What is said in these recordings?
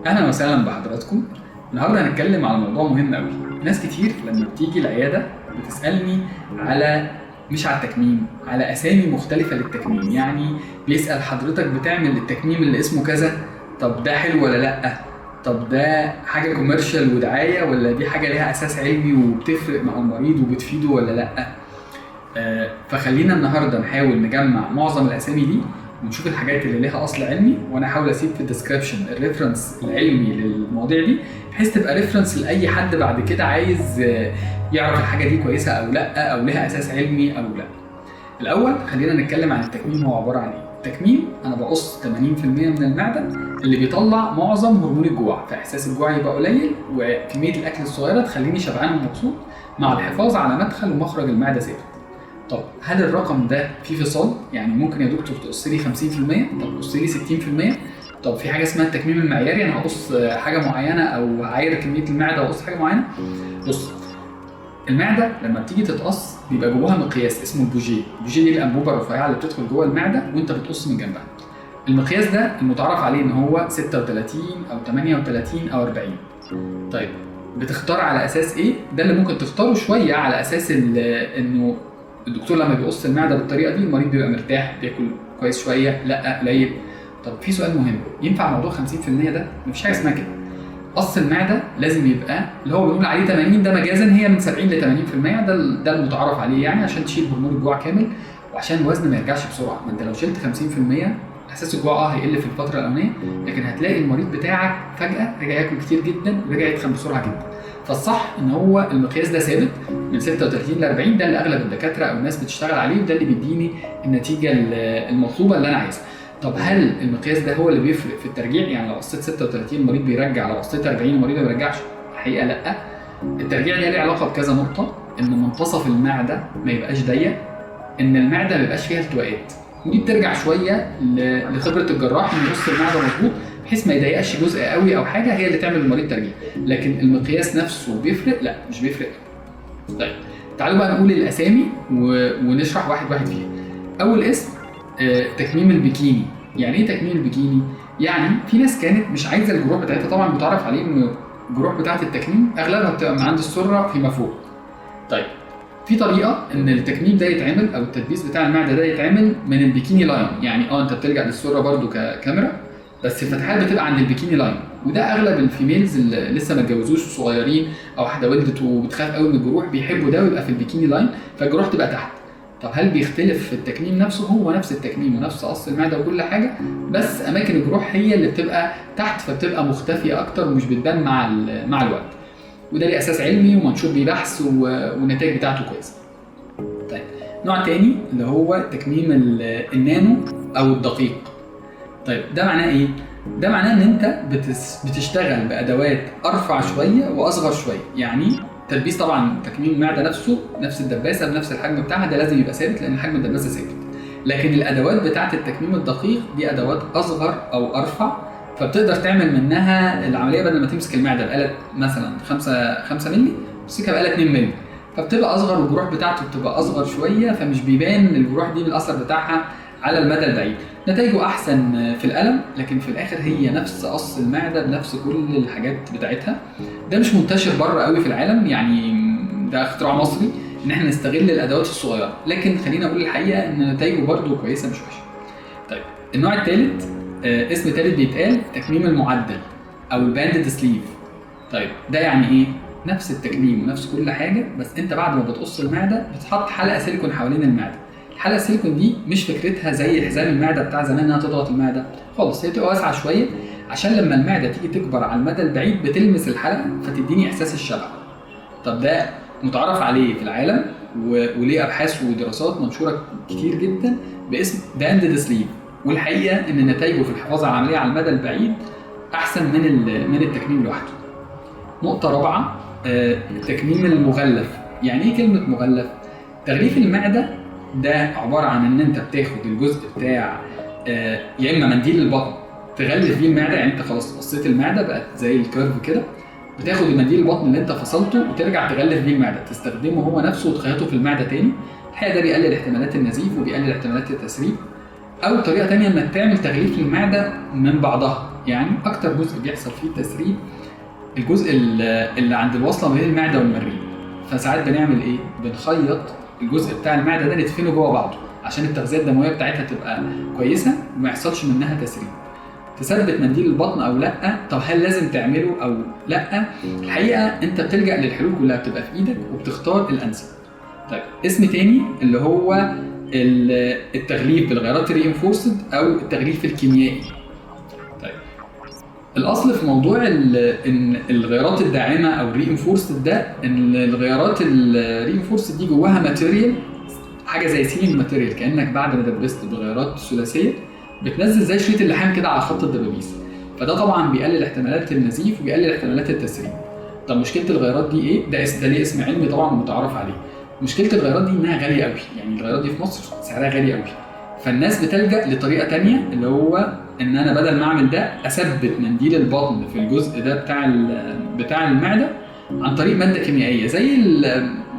اهلا وسهلا بحضراتكم. النهارده هنتكلم على موضوع مهم قوي. ناس كتير لما بتيجي العياده بتسالني على مش على التكميم، على اسامي مختلفه للتكميم. يعني بيسال حضرتك بتعمل التكميم اللي اسمه كذا، طب ده حلو ولا لا؟ طب ده حاجه كوميرشال ودعايه، ولا دي حاجه ليها اساس علمي وبتفرق مع المريض وبتفيده ولا لا؟ فخلينا النهارده نحاول نجمع معظم الاسامي دي ونشوف الحاجات اللي ليها اصل علمي، وانا هحاول اسيب في الديسكربشن الريفرنس العلمي للمواضيع دي، بحيث تبقى ريفرنس لاي حد بعد كده عايز يعرف الحاجه دي كويسه او لا، او ليها اساس علمي او لا. الاول خلينا نتكلم عن التكميم. هو عباره عن ايه؟ التكميم انا بقص 80% من المعده اللي بيطلع معظم هرمون الجوع، فاحساس الجوع يبقى قليل وكميه الاكل الصغيره تخليني شبعان ومبسوط، مع الحفاظ على مدخل ومخرج المعده ثابت. طب هل الرقم ده فيه فصال؟ يعني ممكن يا دكتور تقص لي 50%، طب قص لي 60%، طب في حاجه اسمها التكميم المعياري، انا هقص حاجه معينه او هعاير كميه المعده واقص حاجه معينه؟ بص، المعده لما بتيجي تتقص بيبقى جواها مقياس اسمه البوجيه. البوجيه دي الانبوبه الرفيعه اللي بتدخل جوه المعده وانت بتقص من جنبها. المقياس ده المتعارف عليه ان هو 36 او 38 او 40. طيب بتختار على اساس ايه؟ ده اللي ممكن تختاره شويه على اساس انه الدكتور لما بيقص المعده بالطريقه دي المريض بيبقى مرتاح، بياكل كويس شويه، لا قليل. طب في سؤال مهم، ينفع موضوع 50% ده؟ مفيش حاجه اسمها كده. قص المعده لازم يبقى اللي هو بنقول عليه 80، ده مجازا هي من 70 ل 80%، ده المتعارف عليه، يعني عشان تشيل هرمون الجوع كامل وعشان الوزن ما يرجعش بسرعه. ما انت لو شلت 50% احساس الجوع هيقل في الفتره الاولانيه، لكن هتلاقي المريض بتاعك فجاه رجع ياكل كتير جدا ورجع يتخن بسرعه جدا. فالصح ان هو المقياس ده ثابت من 36 ل 40، ده اللي اغلب الدكاتره او الناس بتشتغل عليه، وده اللي بيديني النتيجه المطلوبه اللي انا عايزها. طب هل المقياس ده هو اللي بيفرق في الترجيع؟ يعني لو قصيت 36 المريض بيرجع، لو قصيت 40 المريض ما بيرجعش؟ الحقيقه لا. الترجيع ده ليه علاقه بكذا نقطه، ان منتصف المعده ما يبقاش ضيق، ان المعده ما يبقاش فيها التواءات، ودي بترجع شويه لخبره الجراح انه يقص المعده مظبوط بحيث ما يضايقش جزء قوي او حاجه هي اللي تعمل المريض ترجيع. لكن المقياس نفسه بيفرق؟ لا مش بيفرق. طيب تعالوا بقى نقول الاسامي ونشرح واحد واحد فيها. اول اسم تكميم البيكيني. يعني ايه تكميم البيكيني؟ يعني في ناس كانت مش عايزه الجروح بتاعتها، طبعا متعرف عليه ان الجروح بتاعت التكميم اغلبها بتبقى من عند السره فيما فوق. طيب في طريقه ان التكميم ده يتعمل او التدبيس بتاع المعده ده يتعمل من البيكيني لاين. يعني انت بتلجأ للسره برده ككاميرا، بس الفتحات بتبقى عند البيكيني لاين، وده اغلب الفيميلز اللي لسه ما اتجوزوش وصغيرين او واحده ولدت وبتخاف قوي من الجروح بيحبوا ده ويبقى في البيكيني لاين، فالجروح تبقى تحت. طب هل بيختلف في التكميم نفسه؟ هو نفس التكميم ونفس قص المعده وكل حاجه، بس اماكن الجروح هي اللي بتبقى تحت، فبتبقى مختفيه اكتر ومش بتبان مع الوقت. وده ليه اساس علمي ومنشور بيه بحث والنتائج بتاعته كويسه. طيب نوع تاني اللي هو تكميم النانو او الدقيق. طيب ده معناه ايه؟ ده معناه ان انت بتشتغل بادوات ارفع شويه واصغر شويه. يعني تدبيس طبعا تكميم المعده نفسه نفس الدباسه بنفس الحجم بتاعها، ده لازم يبقى ثابت لان حجم الدباسه ثابت. لكن الادوات بتاعه التكميم الدقيق دي ادوات اصغر او ارفع، فبتقدر تعمل منها العمليه بدل ما تمسك المعده بآلة مثلا 5 مللي تمسكها بآلة 2 مللي، فبتبقى اصغر والجروح بتاعته بتبقى اصغر شويه، فمش بيبان الجروح دي بالاثر بتاعها على المدى البعيد. نتائجه احسن في الالم، لكن في الاخر هي نفس قص المعده بنفس كل الحاجات بتاعتها. ده مش منتشر بره قوي في العالم، يعني ده اختراع مصري ان احنا نستغل الادوات الصغيره، لكن خلينا اقول الحقيقه ان نتائجه برده كويسه مش وحشه. طيب النوع الثالث اسم ثالث بيتقال تكميم المعدل او الباندد سليف. طيب ده يعني ايه؟ نفس التكميم ونفس كل حاجه، بس انت بعد ما بتقص المعده بتحط حلقه سيليكون حوالين المعده. الحلقه السيليكون دي مش فكرتها زي حزام المعده بتاع زمان انها تضغط المعده خالص، هي تبقى واسعه شويه عشان لما المعده تيجي تكبر على المدى البعيد بتلمس الحلقه فتديني احساس الشبع. طب ده متعرف عليه في العالم وليه ابحاث ودراسات منشوره كتير جدا باسم باندد سليف، والحقيقه ان نتائجه في الحفاظ على العمليه على المدى البعيد احسن من التكميم لوحده. نقطه رابعه التكميم المغلف. يعني ايه كلمه مغلف؟ تغليف المعده ده عباره عن ان انت بتاخد الجزء بتاع يا اما منديل البطن تغلف بيه المعده، يعني انت خلاص قصيت المعده بقت زي الكيرف كده، بتاخد المنديل البطن اللي انت فصلته وترجع تغلف بيه المعده، تستخدمه هو نفسه وتخيطه في المعده تاني. الحقيقه ده بيقلل احتمالات النزيف وبيقلل احتمالات التسريب. او طريقه تانية انك تعمل تغليف للمعده من بعضها، يعني اكتر جزء بيحصل فيه تسريب الجزء اللي عند الوصله ما بين المعده والمريء. فساعات بنعمل ايه؟ بنخيط الجزء بتاع المعده ده ندفنه جوه بعضه عشان التغذيه الدمويه بتاعتها تبقى كويسه وما يحصلش منها تسريب. تثبت منديل البطن او لا؟ طب هل لازم تعمله او لا؟ الحقيقه انت بتلجأ للحلول كلها، بتبقى في ايدك وبتختار الانسب. طيب اسم تاني اللي هو التغليف بالغيارات الرينفورسد او التغليف الكيميائي. طيب الاصل في موضوع ان الغيارات الداعمه او الرينفورسد ده ان الغيارات الرينفورسد دي جواها ماتيريال، حاجه زي سيلينج ماتيريال، كانك بعد ما دبست بغيارات ثلاثيه بتنزل زي شريط اللحام كده على خط الدبابيس. فده طبعا بيقلل احتمالات النزيف وبيقلل احتمالات التسريب. طب مشكله الغيارات دي ايه؟ ده ليه اسم علمي طبعا متعارف عليه. مشكله الغيارات دي انها غاليه قوي، يعني الغيارات دي في مصر سعرها غالي قوي. فالناس بتلجأ لطريقه تانية اللي هو ان انا بدل ما اعمل ده اثبت منديل البطن في الجزء ده بتاع المعده عن طريق ماده كيميائيه زي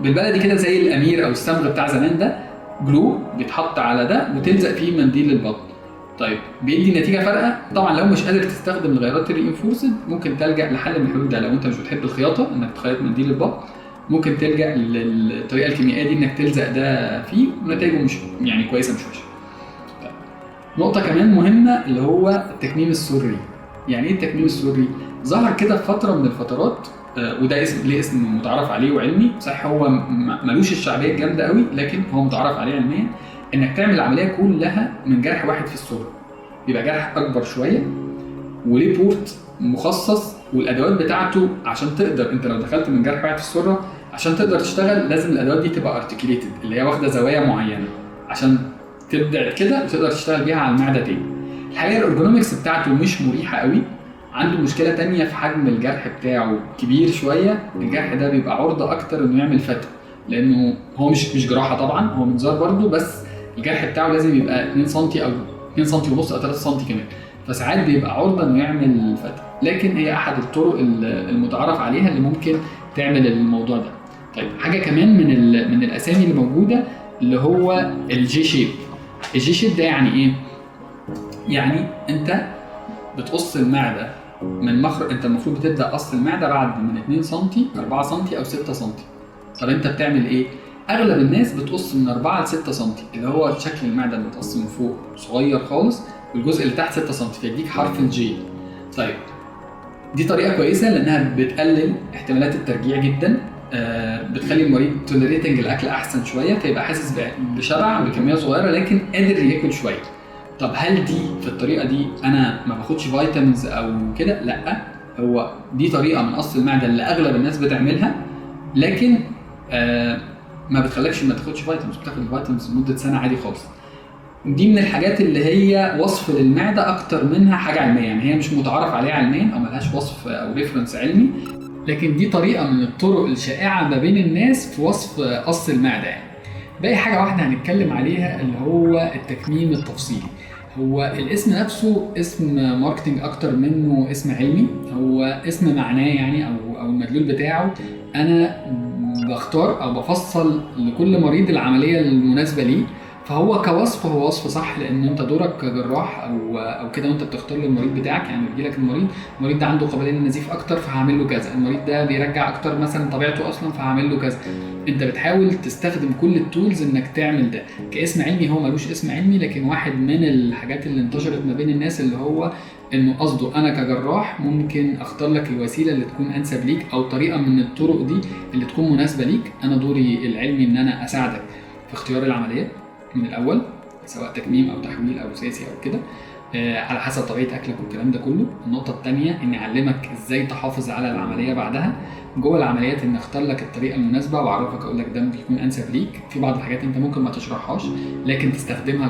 بالبلدي كده زي الامير او الصمغ بتاع زمان ده، جلو بيتحط على ده وتلزق فيه منديل البطن. طيب بيدي نتيجه فارقه. طبعا لو مش قادر تستخدم الغيارات الرينفورسد ممكن تلجأ لحل من الحلول ده. لو انت مش بتحب الخياطه انك تخيط منديل البطن ممكن تلجأ للطريقه الكيميائيه دي انك تلزق ده فيه ونتائجه مش يعني كويسه مش وحشه. نقطه كمان مهمه اللي هو التكميم السري. يعني ايه التكميم السري؟ ظهر كده في فتره من الفترات وده ليه اسم متعارف عليه وعلمي، صح هو ملوش الشعبيه الجامده قوي لكن هو متعارف عليه علميا، انك تعمل العمليه كلها من جرح واحد في السره. بيبقى جرح اكبر شويه وليه بورت مخصص والادوات بتاعته عشان تقدر، انت لو دخلت من جرح واحد في السره عشان تقدر تشتغل لازم الادوات دي تبقى ارتكيليتد اللي هي واخده زوايا معينه عشان تبدع كده وتقدر تشتغل بيها على المعده تاني. الحقيقه الارجونومكس بتاعته مش مريحه قوي. عنده مشكله تانية في حجم الجرح بتاعه كبير شويه. الجرح ده بيبقى عرضه اكتر انه يعمل فتق لانه هو مش جراحه طبعا، هو منظار برضه، بس الجرح بتاعه لازم يبقى 2 سم او 2 سم ونص او 3 سم كمان، فساعات بيبقى عرضه انه يعمل فتق. لكن هي احد الطرق المتعارف عليها اللي ممكن تعمل الموضوع ده. طيب حاجه كمان من الاسامي اللي موجوده اللي هو الجي شيب. الجي شيب ده يعني ايه؟ يعني انت بتقص المعده من مخرج، انت المفروض بتبدا قص المعده بعد من 2 سم 4 سم او 6 سم. طب انت بتعمل ايه؟ اغلب الناس بتقص من 4 ل 6 سم اللي هو شكل المعده المتقص من فوق صغير خالص والجزء اللي تحت 6 سم فيديك حرف الجي. طيب دي طريقه كويسه لانها بتقلل احتمالات الترجيع جدا، بتخلي المريض توليريتنج الاكل احسن شويه، فيبقى حاسس بشبع بكميه صغيره لكن قادر ياكل شويه. طب هل دي في الطريقه دي انا ما باخدش فيتامينز او كده؟ لا، هو دي طريقه من قص المعده اللي اغلب الناس بتعملها لكن ما بتخليكش ما تاخدش فيتامينز، بتاخد الفيتامينز لمده سنه عادي خالص. دي من الحاجات اللي هي وصف للمعده اكتر منها حاجه علميه، يعني هي مش متعارف عليها علميا او ملهاش وصف او ريفرنس علمي، لكن دي طريقه من الطرق الشائعه ما بين الناس في وصف قص المعده. يعني باقي حاجه واحده هنتكلم عليها اللي هو التكميم التفصيلي. هو الاسم نفسه اسم ماركتنج اكتر منه اسم علمي، هو اسم معناه يعني او المدلول بتاعه انا بختار او بفصل لكل مريض العمليه المناسبه ليه. فهو كوصف هو وصف صح لان انت دورك كجراح او كده وانت بتختار للمريض بتاعك. يعني بيجي لك المريض ده عنده قابليه للنزيف اكتر فهعمل له كذا، المريض ده بيرجع اكتر مثلا طبيعته اصلا فهعمل له كذا. انت بتحاول تستخدم كل التولز انك تعمل ده. كاسم علمي هو ملوش اسم علمي، لكن واحد من الحاجات اللي انتشرت ما بين الناس اللي هو انه قصده انا كجراح ممكن اختار لك الوسيله اللي تكون انسب ليك او طريقه من الطرق دي اللي تكون مناسبه ليك. انا دوري العلمي ان انا اساعدك في اختيار العمليات من الاول سواء تكميم او تحويل او سياسي او كده على حسب طبيعه اكلك والكلام ده كله. النقطه الثانيه اني اعلمك ازاي تحافظ على العمليه بعدها. جوه العمليات ان اختار لك الطريقه المناسبه واعرفك اقول لك ده بيكون انسب ليك. في بعض الحاجات انت ممكن ما تشرحهاش لكن تستخدمها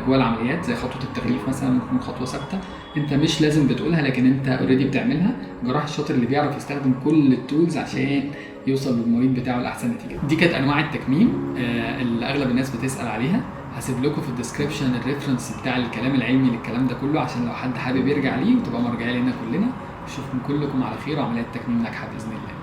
جوه العمليات زي خطوه التغليف مثلا تكون خطوه ثابته انت مش لازم بتقولها لكن انت اوريدي بتعملها. الجراح الشاطر اللي بيعرف يستخدم كل التولز عشان يوصل للمريض بتاعه لاحسن نتيجه. دي كانت انواع التكميم اللي اغلب الناس بتسال عليها. هسيب لكم في الديسكربشن الريفرنس بتاع الكلام العلمي للكلام ده كله عشان لو حد حابب يرجع ليه وتبقى مرجعيه لنا كلنا. اشوفكم كلكم على خير وعمليات تكميم ناجحه باذن الله.